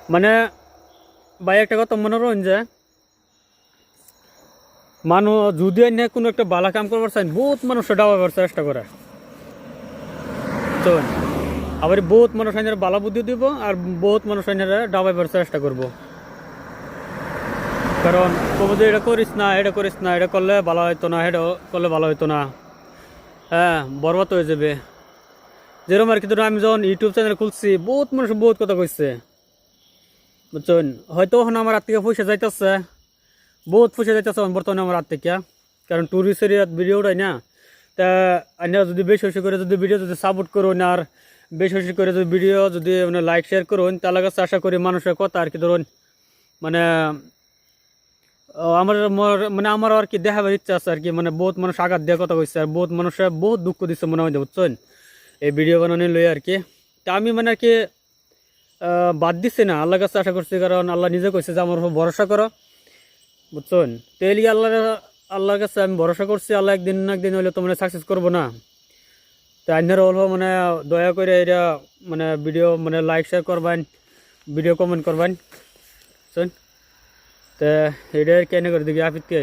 মানে ভাই একটা কথা মনে রয়েন যে মানুষ যদি অন্য কোনো একটা বালা কাম করবার চান বহুত মানুষ ডাবাবার চেষ্টা করে তো আবার বহুত মানুষ আইনারা বালা বুদ্ধি দিব আর বহুত মানুষ আইনারা ডাবাইবার চেষ্টা করবো কারণ কবো যে এটা করিস না এটা করিস না এটা করলে ভালো হইতো না এটা করলে ভালো হইতো না হ্যাঁ বরবাদ হয়ে যাবে যেরকম আর কি ধরো আমি যখন ইউটিউব চ্যানেল খুলছি বহুত মানুষ বহুত কথা কইছে বুঝছেন হয়তো এখন আমার হাত থেকে পয়সা যাইতেছে বহুত পয়সা যাইতেছে বর্তমানে আমার হাত থেকে কারণ টুরিস্ট এরিয়াত ভিডিও উঠাই না তা আপনারা যদি বেশি বেশি করে যদি ভিডিও যদি সাপোর্ট করুন আর বেশি বেশি করে যদি ভিডিও যদি মানে লাইক শেয়ার করুন তাহলে কাছে আশা করি মানুষের কথা আর কি ধরুন মানে আমার মানে আমার আর কি দেখাবার ইচ্ছা আছে আর কি মানে বহুত মানুষ আঘাত দেওয়ার কথা কইছে আর বহুত মানুষের বহুত দুঃখ দিচ্ছে মনে হয় বুঝছেন এই ভিডিও বানানো লই আর কি তা আমি মানে আর কি বাদ দিচ্ছি না আল্লাহর কাছে আশা করছি কারণ আল্লাহ নিজে কইছে যে আমার উপর ভরসা করো বুঝছেন তো এলিগে আল্লাহর কাছে আমি ভরসা করছি আল্লাহ একদিন না একদিন হইলে তো মানে সাকসেস করবো না তো আপনারা অল্প মানে দয়া করে এটা মানে ভিডিও মানে লাইক শেয়ার করবেন ভিডিও কমেন্ট করবেন বুঝছেন তো এটা কেন করে দেখি আপিতকে